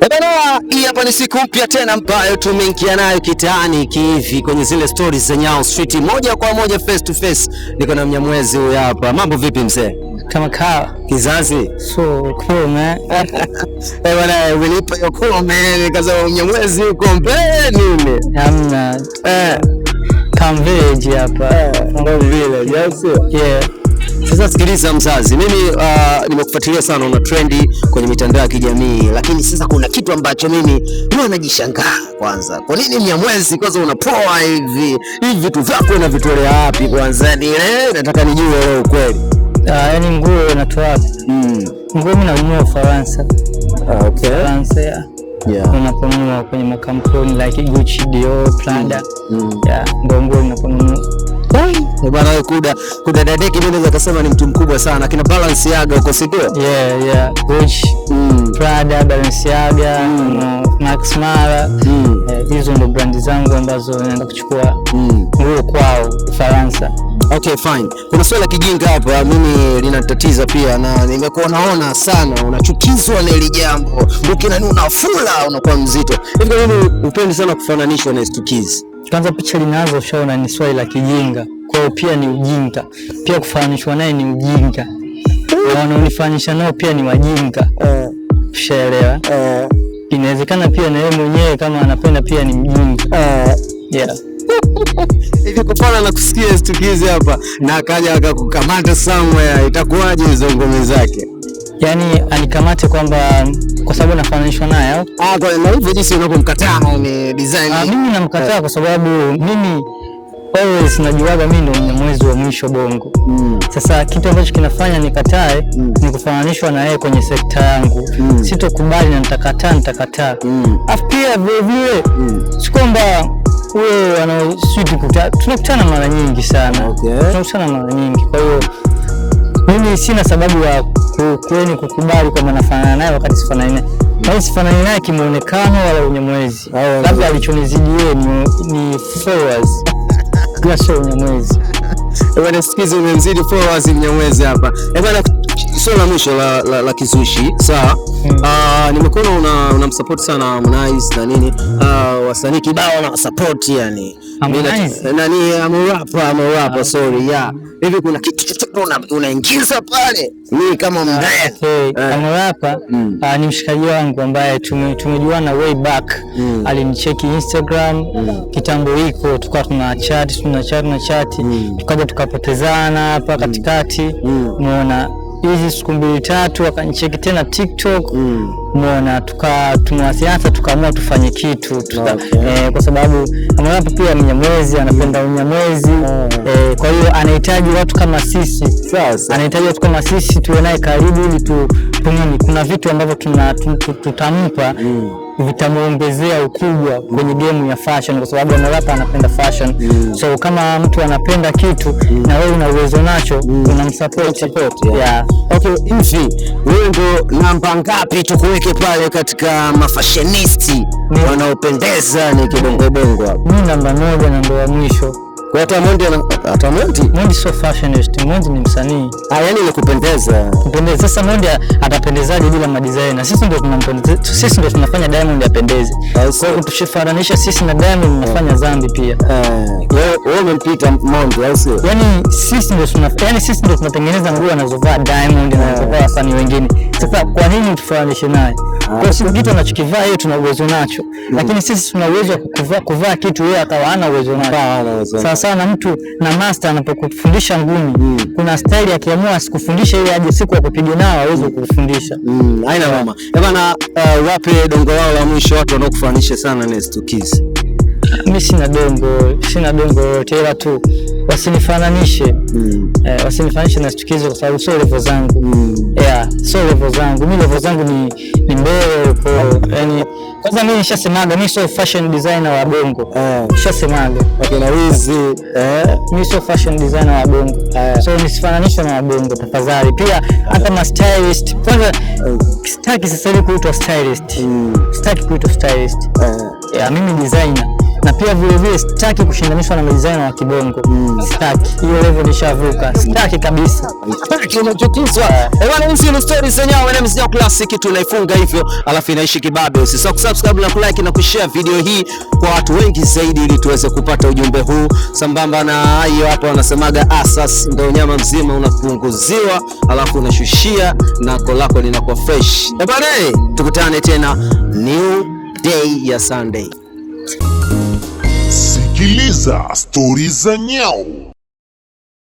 Bwana, hii hapa ni siku mpya tena ambayo tumeingia nayo kitaani kihivi kwenye zile stories za Nyayo Street, moja kwa moja face to face. Niko na Mnyamwezi huyu hapa. Mambo vipi mzee? Kama kawa kizazi. So cool man. Bwana, umenipa hiyo comment kaza Mnyamwezi uko mbele nini? Hamna. Come village hapa. Come village, yes. Yeah. Sasa sikiliza mzazi, mimi nimekufuatilia sana, una trendi kwenye mitandao ya kijamii, lakini sasa kuna kitu ambacho mimi huwa najishangaa. Kwanza, kwa nini Mnyamwezi kwanza unapoa hivi vitu vyako unavitolea wapi? Kwanza nataka nijue leo ukweli. Yaani nguo unatoa wapi? Nguo mimi nanunua Ufaransa. Okay. Ufaransa, yeah. Unaponunua kwenye makampuni like Gucci, Dior, Prada. Yeah, ndio nguo unaponunua. Bwana wewe kuda dadeki, mimi naweza kusema ni mtu mkubwa sana. Kina Balenciaga uko si ndio? Yeah. Gucci, Prada, Balenciaga, Max Mara. Hizo ndo brand zangu ambazo naenda kuchukua nguo kwao Ufaransa. Okay, fine. Kuna swala kijinga hapa mimi linatatiza pia, na nimekuwa naona sana unachukizwa na ile jambo. Ukinani unafula unakuwa mzito. Hivi mimi upendi sana kufananishwa na Stukizi. Kwanza picha linazo ushaona ni swali la kijinga. Kwa hiyo pia ni ujinga. Pia kufananishwa naye ni ujinga. Wanaonifanisha nao pia ni wajinga. Ushaelewa? Inawezekana pia na yeye mwenyewe kama anapenda pia ni mjinga. Yeah. Hivi kupana na kusikia Stukizi hapa na akaja akakukamata somewhere, itakuwaje hizo ngome zake? Yaani anikamate kwamba kwa sababu nafananishwa naye au? Kwa hivyo jinsi unapomkataa ni design. Mimi namkataa kwa sababu mimi always najuaga mimi ndo Mnyamwezi wa mwisho Bongo. Sasa kitu ambacho kinafanya nikatae ni kufananishwa na yeye kwenye sekta yangu. Sitokubali na nitakataa. Afu pia vile si kwamba wewe wanaoswiti tunakutana mara nyingi sana. Okay. Tunakutana mara nyingi. Kwa hiyo mimi sina sababu ya kukubali kwamba nafanana naye wakati sifanani naye. Bali sifanani naye kimuonekano wala Unyamwezi. Labda alichonizidi yeye ni followers. Bila sio Unyamwezi. Bwana Stukizi umemzidi followers Mnyamwezi hapa. Bwana, swala la mwisho la kizushi. Sawa. Nimekuona unamsupport sana Harmonize na nini. Wasanii kibao na support yani. Nani amerapa sorry, yeah. Hivi kuna kitu chochote unaingiza pale? Mimi kama mdai. Amerapa ni mshikaji wangu ambaye tumejuana way back. Alinicheki Instagram kitambo hiko, tukawa tuna chat, tukaja tukapotezana hapa katikati. Umeona hizi siku 2-3 akanicheki tena TikTok. Umeona tumewasiliana tukaamua tufanye kitu kwa sababu Amerapa pia Mnyamwezi, anapenda Unyamwezi. Kwa hiyo anahitaji watu kama sisi. Anahitaji watu kama sisi tuwe naye karibu ili kuna vitu ambavyo tutampa vitamuongezea ukubwa kwenye game ya fashion, kwa sababu Amerapa anapenda fashion. So kama mtu anapenda kitu na wewe una uwezo nacho, unamsupport. Yeah. Okay, hivi wewe ndo namba ngapi tukuweke pale katika mafashionisti wanaopendeza ni kibongo hapo? Mimi namba 1 na ndo wa mwisho. Kwa hata Mondi so fashionist, Mondi ni msanii. Yani ni kupendeza. Sasa Mondi atapendezaje bila madesigner? Sisi ndio tunampendeza. Sisi ndio tunafanya Diamond apendeze. Kwa hiyo tushifananisha sisi na Diamond tunafanya dhambi pia. Wewe umempita Mondi au sio? Yani sisi ndio tunatengeneza nguo anazovaa Diamond na anazovaa wasanii wengine. Sasa kwa nini tufananishe naye? Kwa sababu kitu anachokivaa yeye tuna uwezo nacho. Lakini sisi tuna uwezo wa kuvaa kitu yeye akawa hana uwezo nacho. Sana mtu na master anapokufundisha ngumi, kuna style akiamua asikufundisha ile aje siku akupige nao aweze kukufundisha. Haina mama. Bwana, wape dongo wao la mwisho watu wanaokufanisha sana na Stukizi. Mimi sina dongo yote, ila tu wasinifananishe. Wasinifananishe na Stukizi kwa sababu sio level zangu. Sio level zangu. Mimi level zangu ni mbele huko. Yaani kwanza mimi nishasemaga mimi sio fashion designer wa Bongo. Nishasemaga. Okay, na hizi mimi sio fashion designer wa Bongo. So nisifananishwe na Bongo tafadhali. Pia hata ma stylist. Kwanza sitaki sasa hivi kuitwa stylist. Sitaki kuitwa stylist. Mimi designer. na pia vile vile sitaki kushindanishwa na designer wa kibongo. Sitaki. Hiyo level nishavuka. Sitaki kabisa. Unachotizwa. Bwana, hizi ni stories zenyewe na mzee classic tunaifunga hivyo, alafu inaishi kibabe. Usisahau kusubscribe na kulike na kushare video hii kwa watu wengi zaidi ili tuweze kupata ujumbe huu. Sambamba na hiyo hapo wanasemaga asas ndio nyama mzima unapunguziwa, alafu unashushia na kolako linakuwa fresh. Bwana, tukutane tena new day ya Sunday. Sikiliza stories za Nyau.